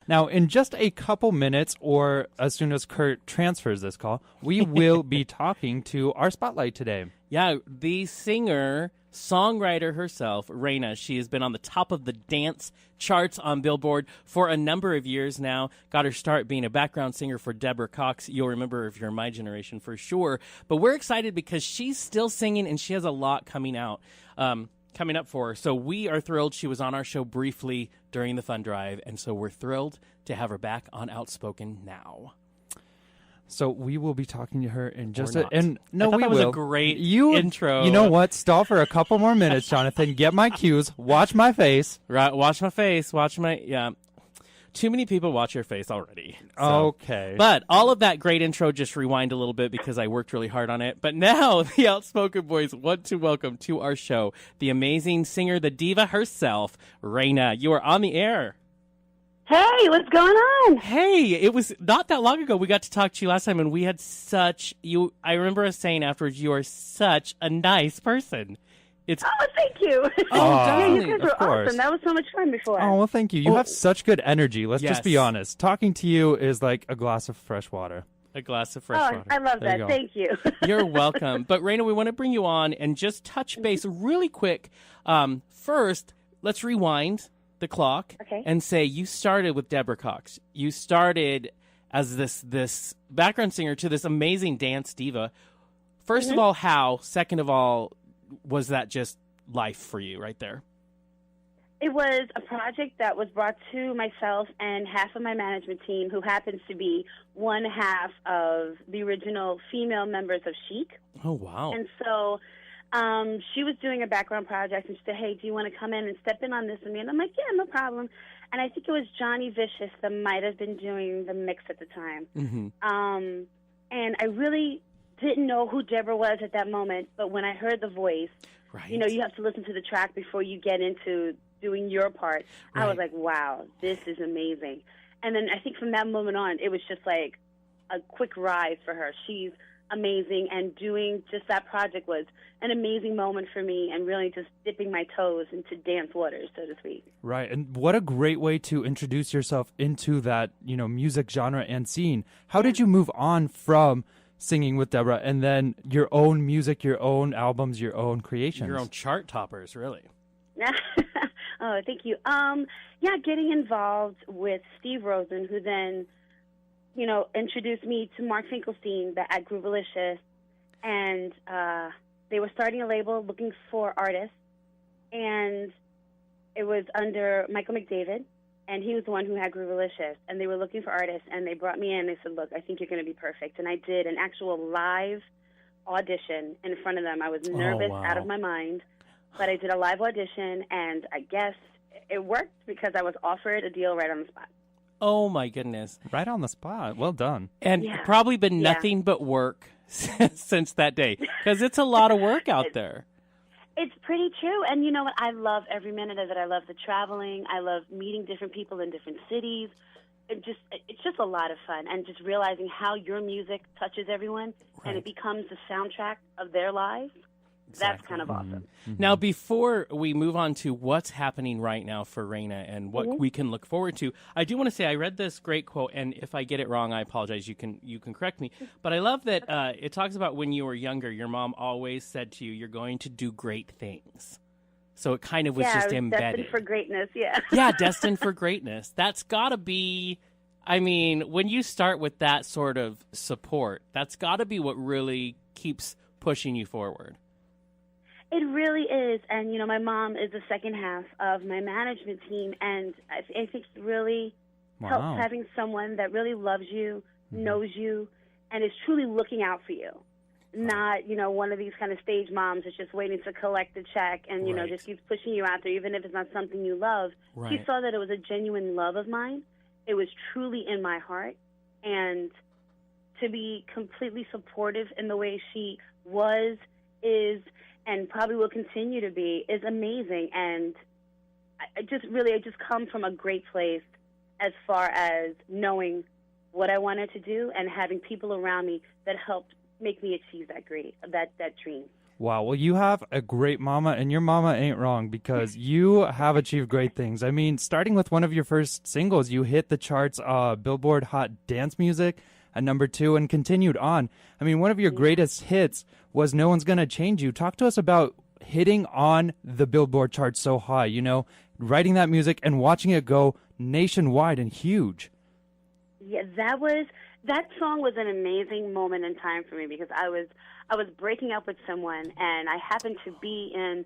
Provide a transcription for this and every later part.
Now, in just a couple minutes, or as soon as Kurt transfers this call, we will be talking to our spotlight today. Yeah, the singer, songwriter herself, Reina. She has been on the top of the dance charts on Billboard for a number of years now. Got her start being a background singer for Deborah Cox. You'll remember if you're my generation for sure. But we're excited because she's still singing and she has a lot coming out. Coming up for her. So we are thrilled. She was on our show briefly during the fund drive, and so we're thrilled to have her back on Outspoken now. So we will be talking to her in just Or not. no, I thought we that was will. a great intro. You know what? Stall for a couple more minutes, Jonathan. Get my cues. Watch my face. Right, watch my face. Watch my Too many people watch your face already. So. Okay. But all of that great intro, just rewind a little bit because I worked really hard on it. But now the Outspoken Boys want to welcome to our show the amazing singer, the diva herself, Reina. You are on the air. Hey, what's going on? Hey, it was not that long ago we got to talk to you last time, and we had I remember us saying afterwards, you are such a nice person. Oh, thank you. darling, you guys were awesome. That was so much fun before. Oh, well, thank you. You have such good energy. Let's just be Yes. honest. Talking to you is like a glass of fresh water. A glass of fresh water. I love There you that. go. Thank you. You're welcome. But, Reina, we want to bring you on and just touch base really quick. First, let's rewind the clock and say you started with Deborah Cox. You started as this background singer to this amazing dance diva. First of all, how? Second of all, was that just life for you right there? It was a project that was brought to myself and half of my management team, who happens to be one half of the original female members of Chic. Oh, wow. And so she was doing a background project, and she said, hey, do you want to come in and step in on this with me? And I'm like, yeah, no problem. And I think it was Johnny Vicious that might have been doing the mix at the time. Mm-hmm. And I really didn't know who Deborah was at that moment, but when I heard the voice, you know, you have to listen to the track before you get into doing your part. Right. I was like, wow, this is amazing. And then I think from that moment on, it was just like a quick rise for her. She's amazing, and doing just that project was an amazing moment for me, and really just dipping my toes into dance waters, so to speak. Right, and what a great way to introduce yourself into that, you know, music genre and scene. How did you move on from singing with Deborah and then your own music, your own albums, your own creations? Your own chart toppers, really. Oh, thank you. Getting involved with Steve Rosen, who then, you know, introduced me to Mark Finkelstein at Groovalicious, and they were starting a label looking for artists, and it was under Michael McDavid, and he was the one who had Groovalicious, and they were looking for artists, and they brought me in, and they said, look, I think you're going to be perfect. And I did an actual live audition in front of them. I was nervous out of my mind, but I did a live audition, and I guess it worked because I was offered a deal right on the spot. Oh, my goodness. Right on the spot. Well done. And probably been nothing but work since that day, because it's a lot of work out there. It's pretty true. And you know what? I love every minute of it. I love the traveling. I love meeting different people in different cities. It's just a lot of fun. And just realizing how your music touches everyone and it becomes the soundtrack of their lives. That's kind of awesome. Mm-hmm. Now, before we move on to what's happening right now for Reina and what we can look forward to, I do want to say I read this great quote, and if I get it wrong, I apologize. You can correct me. But I love that it talks about when you were younger, your mom always said to you, you're going to do great things. So it kind of was just embedded. Destined for greatness, yeah. Yeah, destined for greatness. That's got to be, I mean, when you start with that sort of support, that's got to be what really keeps pushing you forward. It really is. And, you know, my mom is the second half of my management team, and I think it really helps having someone that really loves you, knows you, and is truly looking out for you. Not, you know, one of these kind of stage moms that's just waiting to collect the check and, you know, just keeps pushing you out there, even if it's not something you love. She saw that it was a genuine love of mine. It was truly in my heart. And to be completely supportive in the way she was, is, and probably will continue to be, is amazing. And I just come from a great place as far as knowing what I wanted to do and having people around me that helped make me achieve that dream. Wow. Well, you have a great mama, and your mama ain't wrong because you have achieved great things. I mean, starting with one of your first singles, you hit the charts, Billboard Hot Dance Music at #2 and continued on. I mean, one of your greatest hits was No One's Gonna Change You. Talk to us about hitting on the Billboard chart so high, you know, writing that music and watching it go nationwide and huge. Yeah, that song was an amazing moment in time for me because I was breaking up with someone, and I happened to be in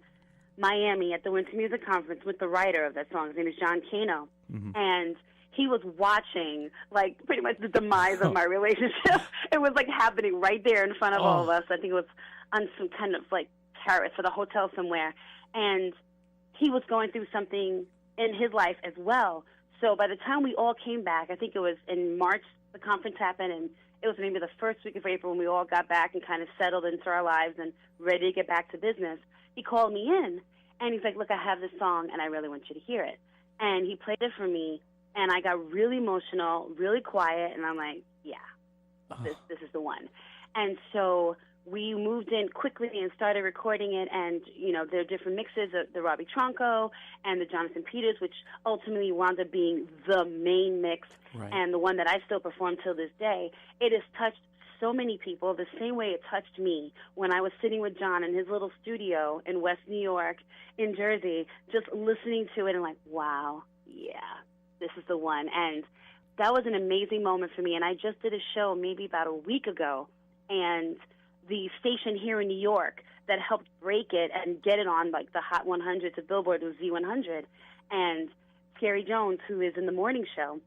Miami at the Winter Music Conference with the writer of that song. His name is John Cano, and he was watching, like, pretty much the demise of my relationship. It was, like, happening right there in front of all of us. I think it was on some kind of, like, terrace at a hotel somewhere. And he was going through something in his life as well. So by the time we all came back, I think it was in March the conference happened, and it was maybe the first week of April when we all got back and kind of settled into our lives and ready to get back to business. He called me in, and he's like, look, I have this song, and I really want you to hear it. And he played it for me, and I got really emotional, really quiet, and I'm like, yeah, this is the one. And so we moved in quickly and started recording it, and, you know, there are different mixes, the Robbie Tronco and the Jonathan Peters, which ultimately wound up being the main mix and the one that I still perform till this day. It has touched so many people the same way it touched me when I was sitting with John in his little studio in West New York, in Jersey, just listening to it and like, wow, yeah, this is the one. And that was an amazing moment for me, and I just did a show maybe about a week ago, and the station here in New York that helped break it and get it on like the Hot 100 to Billboard was Z100. And Scary Jones, who is in the morning show,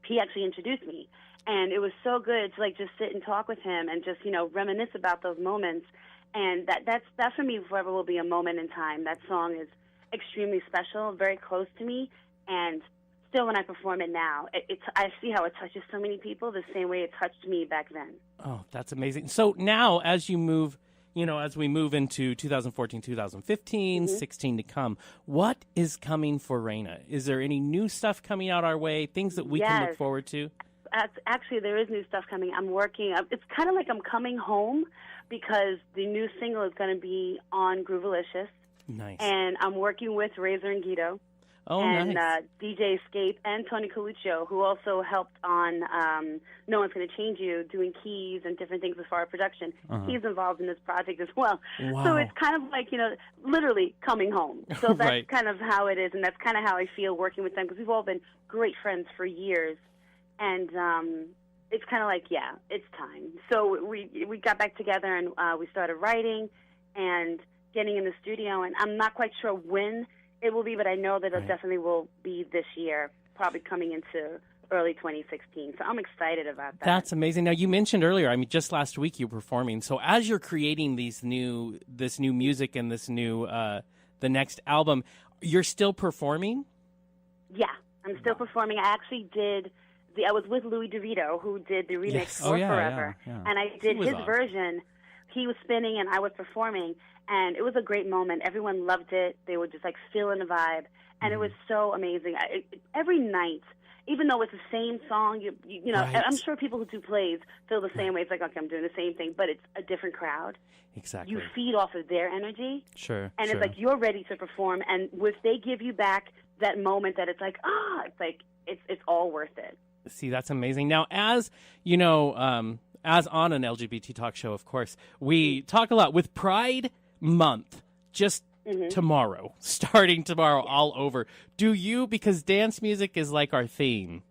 he actually introduced me. And it was so good to like just sit and talk with him and just, you know, reminisce about those moments. And that for me forever will be a moment in time. That song is extremely special, very close to me, and still when I perform it now, I see how it touches so many people the same way it touched me back then. Oh, that's amazing. So now as you move, you know, as we move into 2014, 2015, 16 to come, what is coming for Reina? Is there any new stuff coming out our way, things that we can look forward to? Actually, there is new stuff coming. I'm working. It's kind of like I'm coming home because the new single is going to be on Groovalicious. Nice. And I'm working with Razor and Guido. Oh, and nice. DJ Escape and Tony Coluccio, who also helped on No One's Gonna Change You, doing keys and different things as far as production. He's involved in this project as well. Wow. So it's kind of like, you know, literally coming home. So that's kind of how it is, and that's kind of how I feel working with them, because we've all been great friends for years. And it's kind of like, yeah, it's time. So we got back together, and we started writing and getting in the studio, and I'm not quite sure when it will be, but I know that it definitely will be this year, probably coming into early 2016. So I'm excited about that. That's amazing. Now, you mentioned earlier, I mean, just last week you were performing. So as you're creating this new music and this new, the next album, you're still performing? Yeah, I'm still performing. I actually did, I was with Louis DeVito, who did the remix for Forever. Yeah. And I did his version. He was spinning and I was performing. And it was a great moment. Everyone loved it. They were just like feeling the vibe, and it was so amazing. Every night, even though it's the same song, you know, I'm sure people who do plays feel the same way. It's like, okay, I'm doing the same thing, but it's a different crowd. Exactly. You feed off of their energy. Sure. And it's like you're ready to perform, and if they give you back that moment that it's like, it's like it's all worth it. See, that's amazing. Now, as you know, as on an LGBT talk show, of course, we talk a lot with Pride Month, just tomorrow, starting tomorrow, all over. Do you, because dance music is like our theme,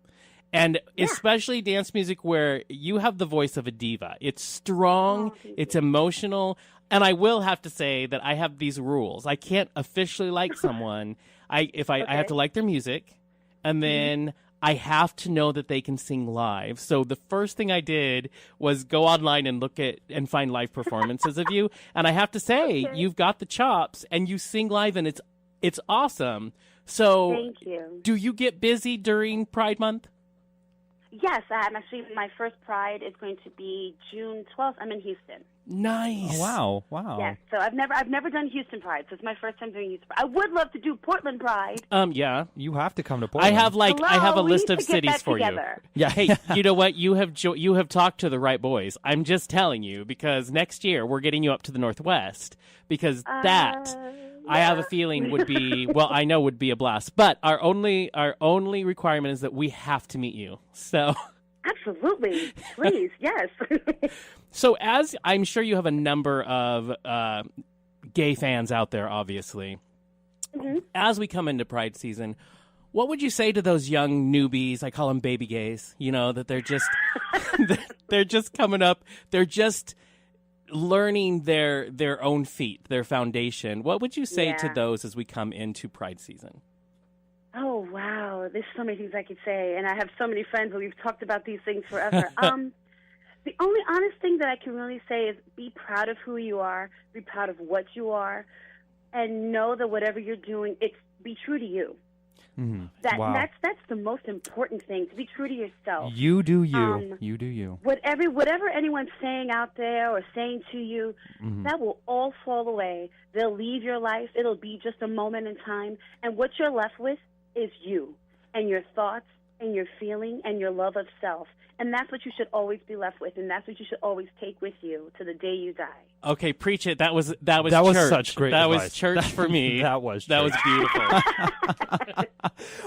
and especially dance music where you have the voice of a diva. It's strong, it's emotional, and I will have to say that I have these rules. I can't officially like someone. I have to like their music, and then I have to know that they can sing live. So the first thing I did was go online and look at and find live performances of you. And I have to say, you've got the chops and you sing live, and it's awesome. So thank you. Do you get busy during Pride Month? Yes, I'm actually, my first Pride is going to be June 12th. I'm in Houston. Nice. Oh, wow. Yes, so I've never done Houston Pride, so it's my first time doing Houston Pride. I would love to do Portland Pride. Yeah. You have to come to I Portland. have a We list need of to get cities that for together. you. Yeah. Hey, you know what? You have talked to the right boys. I'm just telling you because next year we're getting you up to the Northwest because that I have a feeling would be I know would be a blast. But our only requirement is that we have to meet you. So Absolutely. Please, yes. So as I'm sure you have a number of gay fans out there, obviously. Mm-hmm. As we come into Pride season, what would you say to those young newbies? I call them baby gays. You know, that they're just they're just coming up. They're just learning their own feet, their foundation. What would you say to those as we come into Pride season? Oh, wow. There's so many things I could say, and I have so many friends, and we've talked about these things forever. The only honest thing that I can really say is be proud of who you are, be proud of what you are, and know that whatever you're doing, be true to you. Mm-hmm. That's the most important thing, to be true to yourself. You do you. You do you. Whatever anyone's saying out there or saying to you, that will all fall away. They'll leave your life. It'll be just a moment in time. And what you're left with is you and your thoughts and your feeling and your love of self. And that's what you should always be left with, and that's what you should always take with you to the day you die. Okay, preach it. That was church. Such great That advice. was church for me. That was beautiful.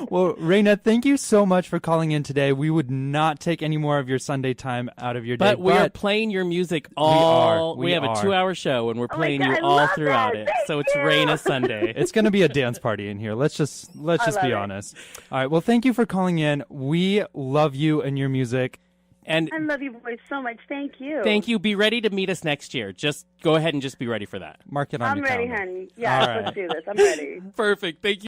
Well, Reina, thank you so much for calling in today. We would not take any more of your Sunday time out of your day. But we are playing your music all. We have a 2-hour show, and we're playing you all throughout it. So it's Reina Sunday. It's going to be a dance party in here. Let's just be honest. All right. Well, thank you for calling in. We love you and your music. And I love you boys so much. Thank you. Thank you. Be ready to meet us next year. Just go ahead and just be ready for that. Mark it on I'm your ready, calendar. honey. Yes, All right. let's do this. I'm ready. Perfect. Thank you.